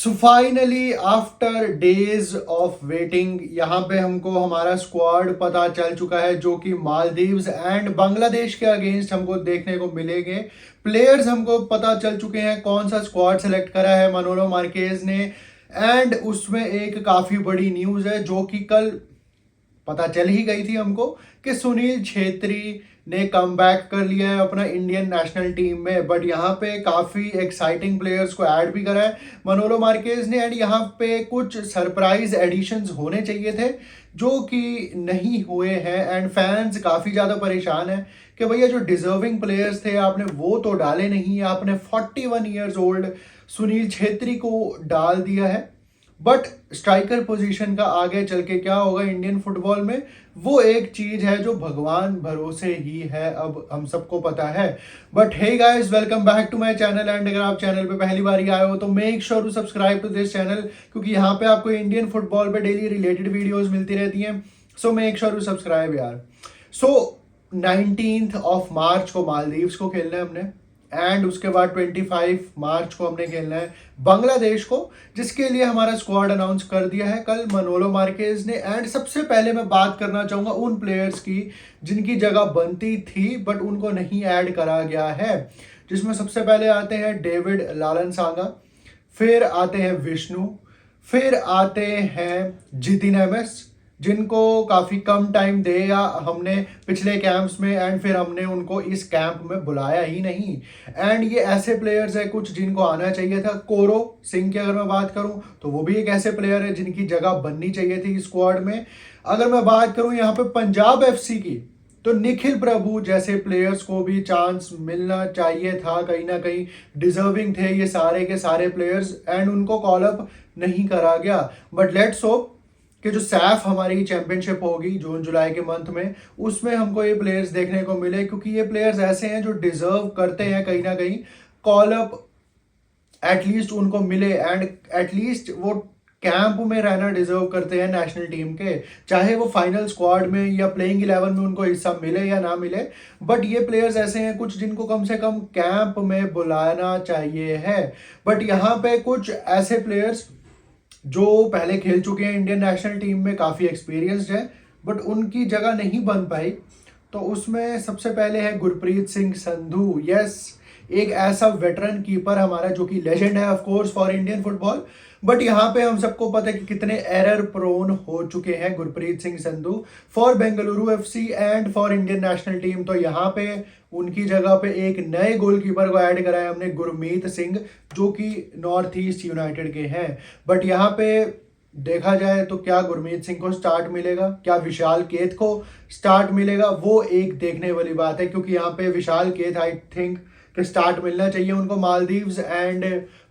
So finally after days of waiting यहाँ पे हमको हमारा स्क्वाड पता चल चुका है, जो कि मालदीव्स एंड बांग्लादेश के अगेंस्ट हमको देखने को मिलेंगे। प्लेयर्स हमको पता चल चुके हैं, कौन सा स्क्वाड सेलेक्ट करा है मनोलो मार्केज ने। एंड उसमें एक काफ़ी बड़ी न्यूज़ है जो कि कल पता चल ही गई थी हमको, कि सुनील छेत्री ने कम बैक कर लिया है अपना इंडियन नेशनल टीम में। बट यहाँ पे काफ़ी एक्साइटिंग प्लेयर्स को ऐड भी करा है मनोलो मार्केज ने। एंड यहाँ पे कुछ सरप्राइज एडिशंस होने चाहिए थे जो कि नहीं हुए हैं। एंड फैंस काफ़ी ज़्यादा परेशान है कि भैया जो डिजर्विंग प्लेयर्स थे आपने वो तो डाले नहीं, आपने 41 ईयर्स ओल्ड सुनील छेत्री को डाल दिया है। बट स्ट्राइकर पोजीशन का आगे चल के क्या होगा इंडियन फुटबॉल में, वो एक चीज है जो भगवान भरोसे ही है, अब हम सबको पता है। But hey guys, welcome back to my channel. And अगर आप चैनल पे पहली बार ही आए हो तो make sure to subscribe to this channel, क्योंकि यहाँ पे आपको इंडियन फुटबॉल पे डेली रिलेटेड वीडियोस मिलती रहती हैं। So make sure to subscribe यार। सो 19 मार्च को मालदीव्स को खेलना है हमने, एंड उसके बाद 25 मार्च को हमने खेलना है बांग्लादेश को, जिसके लिए हमारा स्क्वाड अनाउंस कर दिया है कल मनोलो मार्केज ने। एंड सबसे पहले मैं बात करना चाहूँगा उन प्लेयर्स की जिनकी जगह बनती थी बट उनको नहीं ऐड करा गया है, जिसमें सबसे पहले आते हैं डेविड लालन सांगा, फिर आते हैं विष्णु, फिर आते हैं जितिन एमएस, जिनको काफ़ी कम टाइम दिया हमने पिछले कैंप्स में। एंड फिर हमने उनको इस कैंप में बुलाया ही नहीं। एंड ये ऐसे प्लेयर्स है कुछ जिनको आना चाहिए था। कोरो सिंह की अगर मैं बात करूं तो वो भी एक ऐसे प्लेयर है जिनकी जगह बननी चाहिए थी स्क्वाड में। अगर मैं बात करूं यहाँ पे पंजाब एफसी की, तो निखिल प्रभु जैसे प्लेयर्स को भी चांस मिलना चाहिए था, कहीं ना कहीं डिजर्विंग थे ये सारे के सारे प्लेयर्स, एंड उनको कॉल अप नहीं करा गया। बट लेट्स होप कि जो सैफ हमारी चैंपियनशिप होगी जून जुलाई के मंथ में, उसमें हमको ये प्लेयर्स देखने को मिले, क्योंकि ये प्लेयर्स ऐसे हैं जो डिजर्व करते हैं कहीं ना कहीं कॉल अप एटलीस्ट उनको मिले। एंड एटलीस्ट वो कैंप में रहना डिजर्व करते हैं नेशनल टीम के, चाहे वो फाइनल स्क्वाड में या प्लेइंग 11 में उनको हिस्सा मिले या ना मिले। बट ये प्लेयर्स ऐसे हैं कुछ जिनको कम से कम कैंप में बुलाना चाहिए है। बट यहाँ पे कुछ ऐसे प्लेयर्स जो पहले खेल चुके हैं इंडियन नेशनल टीम में, काफ़ी एक्सपीरियंस्ड है, बट उनकी जगह नहीं बन पाई। तो उसमें सबसे पहले है गुरप्रीत सिंह संधू। यस, एक ऐसा वेटरन कीपर हमारा जो कि लेजेंड है of course for Indian football. But यहाँ पे हम सबको पता है कि कितने एरर प्रोन हो चुके हैं Gurpreet Singh Sandhu for Bengaluru FC and for Indian national team. तो यहाँ पे उनकी जगह पे एक नए गोलकीपर को ऐड कराया हमने, गुरमीत सिंह, जो कि नॉर्थ ईस्ट यूनाइटेड के हैं। बट यहाँ पे देखा जाए तो क्या गुरमीत सिंह को स्टार्ट मिलेगा, क्या विशाल केत को स्टार्ट मिलेगा, वो एक देखने वाली बात है। क्योंकि यहाँ पे विशाल केत आई थिंक कि स्टार्ट मिलना चाहिए उनको मालदीव्स एंड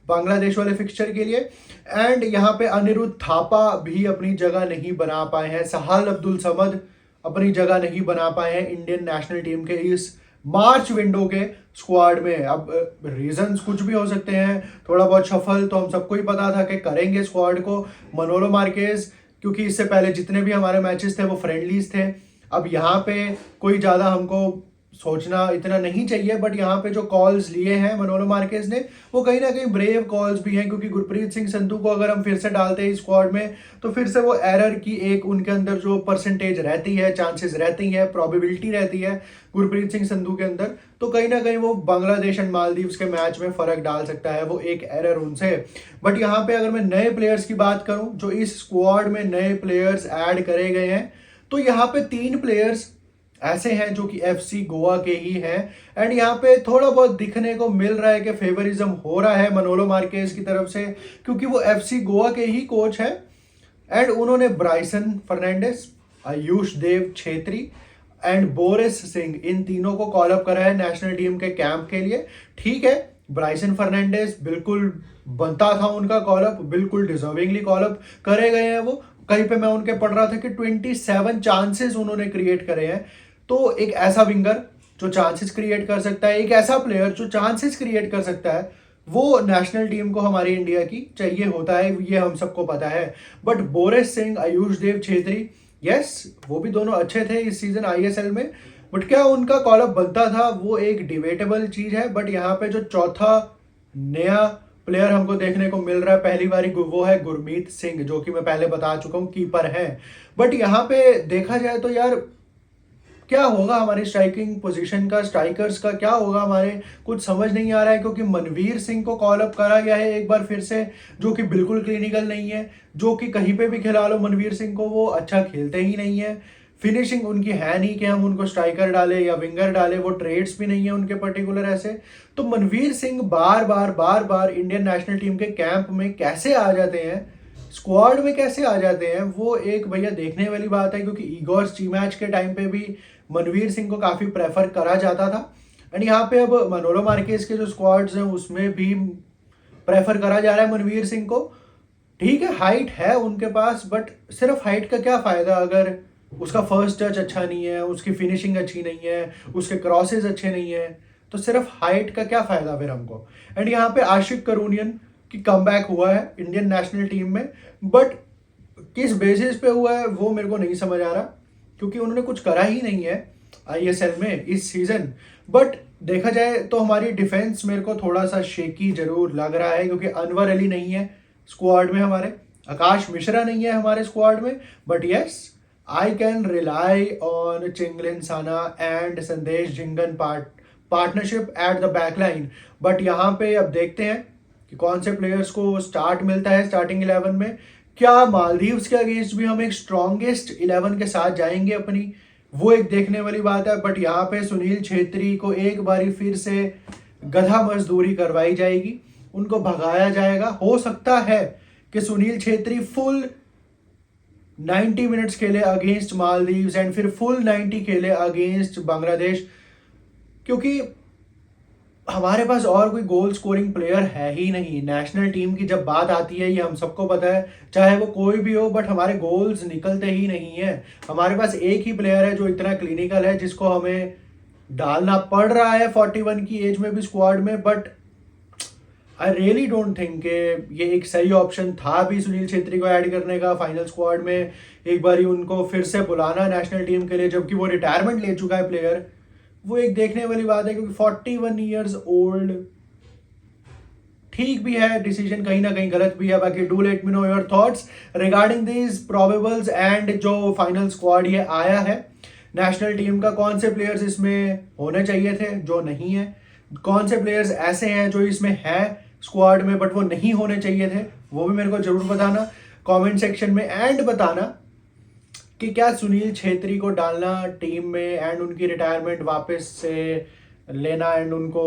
बांग्लादेश वाले फिक्सचर के लिए। एंड यहाँ पे अनिरुद्ध थापा भी अपनी जगह नहीं बना पाए हैं, सहाल अब्दुल समद अपनी जगह नहीं बना पाए हैं इंडियन नेशनल टीम के इस मार्च विंडो के स्क्वाड में। अब रीजंस कुछ भी हो सकते हैं, थोड़ा बहुत शफल तो हम सबको ही पता था कि करेंगे स्क्वाड को मनोलो मार्केज, क्योंकि इससे पहले जितने भी हमारे मैचेस थे वो फ्रेंडलीज थे। अब यहाँ पे कोई ज़्यादा हमको सोचना इतना नहीं चाहिए। बट यहाँ पे जो कॉल्स लिए हैं मनोलो मार्केज ने, वो कहीं ना कहीं ब्रेव कॉल्स भी हैं, क्योंकि गुरप्रीत सिंह संधू को अगर हम फिर से डालते हैं स्क्वाड में तो फिर से वो एरर की एक उनके अंदर जो परसेंटेज रहती है, चांसेस रहती है, प्रोबेबिलिटी रहती है गुरप्रीत सिंह संधू के अंदर, तो कहीं ना कहीं वो बांग्लादेश एंड मालदीव्स के मैच में फर्क डाल सकता है, वो एक एरर उनसे। बट यहाँ पे अगर मैं नए प्लेयर्स की बात करूं जो इस स्क्वाड में नए प्लेयर्स ऐड करे गए हैं, तो यहाँ पे 3 प्लेयर्स ऐसे हैं जो कि एफसी गोवा के ही हैं। एंड यहाँ पे थोड़ा बहुत दिखने को मिल रहा है कि फेवरिज्म हो रहा है मनोलो मार्केज की तरफ से, क्योंकि वो एफसी गोवा के ही कोच है। एंड उन्होंने ब्राइसन फर्नांडिस, आयुष देव छेत्री एंड बोरिस सिंह, इन तीनों को कॉल अप करा है नेशनल टीम के कैंप के लिए। ठीक है, ब्राइसन फर्नांडिस बिल्कुल बनता था उनका कॉल अप, बिल्कुल डिजर्विंगली कॉल अप करे गए हैं वो। कहीं पे मैं उनके पढ़ रहा था कि 27 चांसेस उन्होंने क्रिएट करे हैं। तो एक ऐसा विंगर जो चांसेस क्रिएट कर सकता है, एक ऐसा प्लेयर जो चांसेस क्रिएट कर सकता है, वो नेशनल टीम को हमारी इंडिया की चाहिए होता है, ये हम सबको पता है। बट बोरिस सिंह, आयुष देव छेत्री, यस वो भी दोनों अच्छे थे इस सीजन आईएसएल में, बट क्या उनका कॉल अप बनता था, वो एक डिबेटेबल चीज है। बट यहाँ पे जो चौथा नया प्लेयर हमको देखने को मिल रहा है पहली बारी, वो है गुरमीत सिंह, जो कि मैं पहले बता चुका हूँ कीपर है। बट यहाँ पे देखा जाए तो यार क्या होगा हमारी स्ट्राइकिंग पोजीशन का, स्ट्राइकर्स का क्या होगा हमारे, कुछ समझ नहीं आ रहा है। क्योंकि मनवीर सिंह को कॉल अप करा गया है एक बार फिर से, जो कि बिल्कुल क्लिनिकल नहीं है, जो कि कहीं पे भी खिला लो मनवीर सिंह को वो अच्छा खेलते ही नहीं है। फिनिशिंग उनकी है नहीं कि हम उनको स्ट्राइकर डाले या विंगर डाले, वो ट्रेड्स भी नहीं है उनके पर्टिकुलर ऐसे। तो मनवीर सिंह बार बार इंडियन नेशनल टीम के कैंप में कैसे आ जाते हैं, स्क्वाड में कैसे आ जाते हैं, वो एक भैया देखने वाली बात है। क्योंकि ईगोर टी मैच के टाइम पे भी मनवीर सिंह को काफी प्रेफर करा जाता था, एंड यहाँ पे अब मनोलो मार्केस के जो स्क्वाड्स हैं उसमें भी प्रेफर करा जा रहा है मनवीर सिंह को। ठीक है, हाइट है उनके पास, बट सिर्फ हाइट का क्या फायदा अगर उसका फर्स्ट टच अच्छा नहीं है, उसकी फिनिशिंग अच्छी नहीं है, उसके क्रॉसेज अच्छे नहीं है, तो सिर्फ हाइट का क्या फायदा फिर हमको। एंड यहाँ पे आशिक करूनियन की कमबैक हुआ है इंडियन नेशनल टीम में, बट किस बेसिस पे हुआ है वो मेरे को नहीं समझ आ रहा, क्योंकि उन्होंने कुछ करा ही नहीं है आईएसएल में इस सीजन। बट देखा जाए तो हमारी डिफेंस मेरे को थोड़ा सा शेकी जरूर लग रहा है, क्योंकि अनवर अली नहीं है स्क्वाड में हमारे, आकाश मिश्रा नहीं है हमारे स्क्वाड में। But yes, I can rely on Chinglensana and Sandesh Jhingan partnership at the backline. But यहाँ पे अब देखते हैं कि कौन से प्लेयर्स को स्टार्ट मिलता है स्टार्टिंग 11 में। क्या मालदीव्स के अगेंस्ट भी हम एक स्ट्रॉन्गेस्ट 11 के साथ जाएंगे अपनी, वो एक देखने वाली बात है। बट यहाँ पे सुनील छेत्री को एक बारी फिर से गधा मजदूरी करवाई जाएगी, उनको भगाया जाएगा। हो सकता है कि सुनील छेत्री फुल 90 मिनट्स खेले अगेंस्ट मालदीव्स एंड फिर फुल 90 खेले अगेंस्ट बांग्लादेश, क्योंकि हमारे पास और कोई गोल स्कोरिंग प्लेयर है ही नहीं। नेशनल टीम की जब बात आती है, ये हम सबको पता है, चाहे वो कोई भी हो, बट हमारे गोल्स निकलते ही नहीं है। हमारे पास एक ही प्लेयर है जो इतना क्लिनिकल है, जिसको हमें डालना पड़ रहा है 41 की एज में भी स्क्वाड में। But I really don't think ये एक सही ऑप्शन था भी सुनील छेत्री को ऐड करने का फाइनल स्क्वाड में, एक बारी उनको फिर से बुलाना नेशनल टीम के लिए, जबकि वो रिटायरमेंट ले चुका है प्लेयर। वो एक देखने वाली बात है, क्योंकि 41 ईयर्स ओल्ड ठीक भी है, डिसीजन कहीं ना कहीं गलत भी है। बाकी do let me know your thoughts regarding this probables and जो फाइनल स्क्वाड ये आया है नेशनल टीम का, कौन से प्लेयर्स इसमें होने चाहिए थे जो नहीं है, कौन से प्लेयर्स ऐसे हैं जो इसमें है स्क्वाड में बट वो नहीं होने चाहिए थे, वो भी मेरे को जरूर बताना कमेंट सेक्शन में। एंड बताना कि क्या सुनील छेत्री को डालना टीम में एंड उनकी रिटायरमेंट वापस से लेना एंड उनको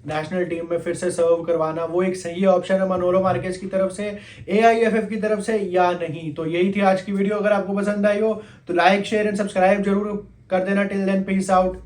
नेशनल टीम में फिर से सर्व करवाना, वो एक सही ऑप्शन है मनोलो मार्केस की तरफ से, AIFF की तरफ से, या नहीं। तो यही थी आज की वीडियो। अगर आपको पसंद आई हो तो लाइक शेयर एंड सब्सक्राइब जरूर कर देना। Till then peace out.